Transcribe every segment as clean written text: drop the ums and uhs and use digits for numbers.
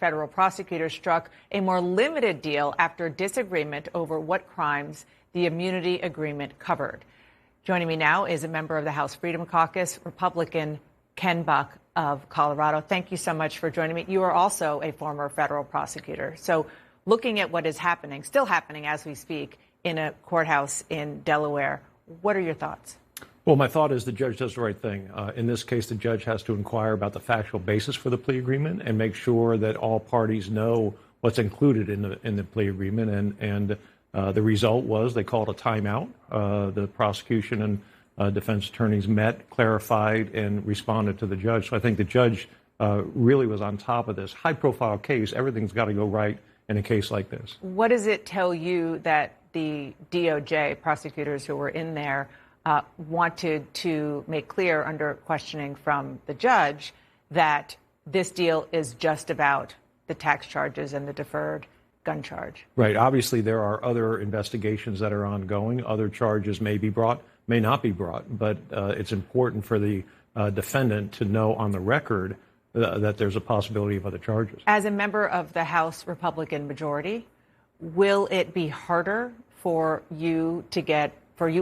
federal prosecutors struck a more limited deal after disagreement over what crimes the immunity agreement covered. Joining me now is a member of the House Freedom Caucus, Republican Ken Buck of Colorado. Thank you so much for joining me. You are also a former federal prosecutor. So looking at what is happening, still happening as we speak, in a courthouse in Delaware, what are your thoughts? Well, my thought is the judge does the right thing. In this case, the judge has to inquire about the factual basis for the plea agreement and make sure that all parties know what's included in the plea agreement. And the result was they called a timeout. The prosecution and defense attorneys met, clarified, and responded to the judge. So I think the judge really was on top of this high-profile case. Everything's got to go right in a case like this. What does it tell you that the DOJ prosecutors who were in there wanted to make clear under questioning from the judge that this deal is just about the tax charges and the deferred gun charge? Right. Obviously, there are other investigations that are ongoing. Other charges may be brought, may not be brought. But it's important for the defendant to know on the record that there's a possibility of other charges. As a member of the House Republican majority, will it be harder for you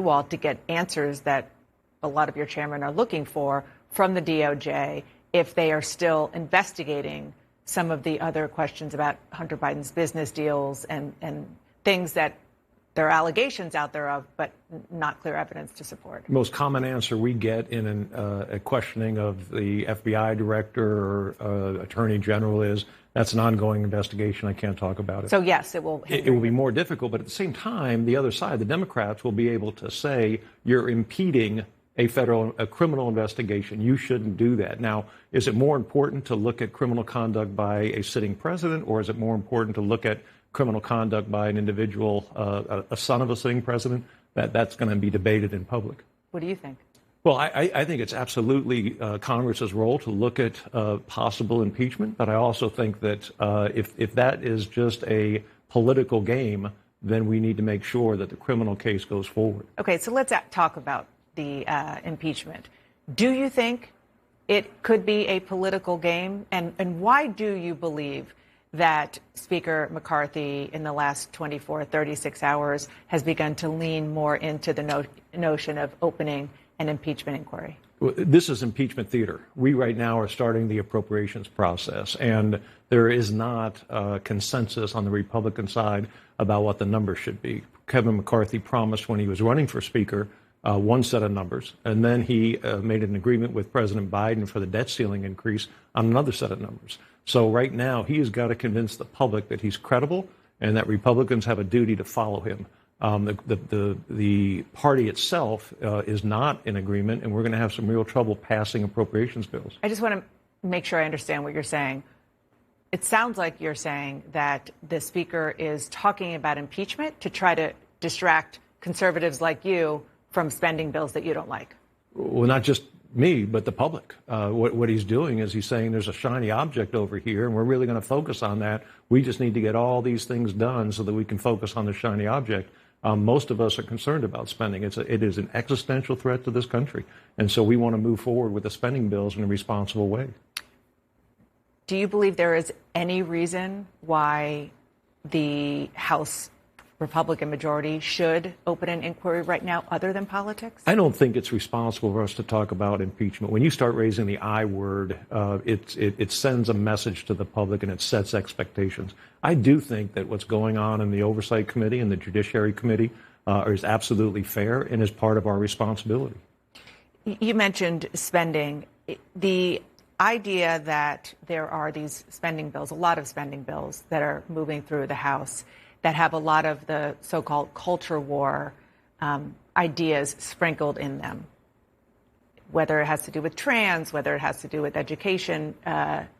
all to get answers that a lot of your chairmen are looking for from the DOJ if they are still investigating some of the other questions about Hunter Biden's business deals and things that there are allegations out there of, but not clear evidence to support? The most common answer we get in a questioning of the FBI director or attorney general is, that's an ongoing investigation. I can't talk about it. So, yes, it will. It will be more difficult. But at the same time, the other side, the Democrats, will be able to say you're impeding a criminal investigation. You shouldn't do that. Now, is it more important to look at criminal conduct by a sitting president, or is it more important to look at criminal conduct by an individual, a son of a sitting president? That's going to be debated in public. What do you think? Well, I think it's absolutely Congress's role to look at possible impeachment, but I also think that if that is just a political game, then we need to make sure that the criminal case goes forward. Okay, so let's talk about the impeachment. Do you think it could be a political game? And why do you believe that Speaker McCarthy in the last 24, 36 hours has begun to lean more into the notion of opening an impeachment inquiry? This is impeachment theater. We right now are starting the appropriations process, and there is not consensus on the Republican side about what the numbers should be. Kevin McCarthy promised when he was running for Speaker one set of numbers, and then he made an agreement with President Biden for the debt ceiling increase on another set of numbers. So right now, he has got to convince the public that he's credible and that Republicans have a duty to follow him. The party itself is not in agreement, and we're going to have some real trouble passing appropriations bills. I just want to make sure I understand what you're saying. It sounds like you're saying that the Speaker is talking about impeachment to try to distract conservatives like you from spending bills that you don't like. Well, not just me, but the public. What he's doing is he's saying there's a shiny object over here, and we're really going to focus on that. We just need to get all these things done so that we can focus on the shiny object. Most of us are concerned about spending. It is an existential threat to this country. And so we want to move forward with the spending bills in a responsible way. Do you believe there is any reason why the House Republican majority should open an inquiry right now other than politics? I don't think it's responsible for us to talk about impeachment. When you start raising the I word, it sends a message to the public and it sets expectations. I do think that what's going on in the Oversight Committee and the Judiciary Committee is absolutely fair and is part of our responsibility. You mentioned spending. The idea that there are these spending bills, a lot of spending bills that are moving through the House that have a lot of the so-called culture war ideas sprinkled in them, whether it has to do with trans, whether it has to do with education.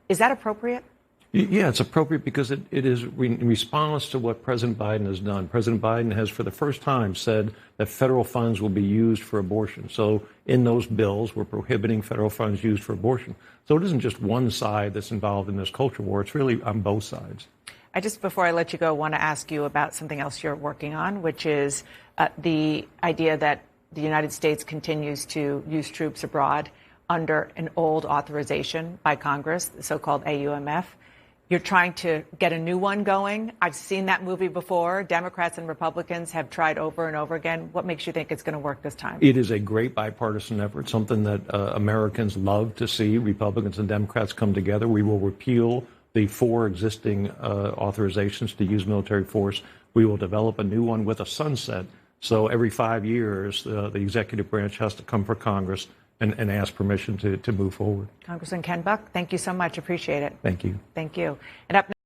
Is that appropriate? Yeah, it's appropriate because it is in response to what President Biden has done. President Biden has, for the first time, said that federal funds will be used for abortion. So in those bills, we're prohibiting federal funds used for abortion. So it isn't just one side that's involved in this culture war. It's really on both sides. I just, before I let you go, want to ask you about something else you're working on, which is the idea that the United States continues to use troops abroad under an old authorization by Congress, the so-called AUMF. You're trying to get a new one going. I've seen that movie before. Democrats and Republicans have tried over and over again. What makes you think it's going to work this time? It is a great bipartisan effort, something that Americans love to see, Republicans and Democrats come together. We will repeal the 4 existing authorizations to use military force. We will develop a new one with a sunset. So every 5 years, the executive branch has to come for Congress and ask permission to move forward. Congressman Ken Buck, thank you so much. Appreciate it. Thank you. Thank you. And up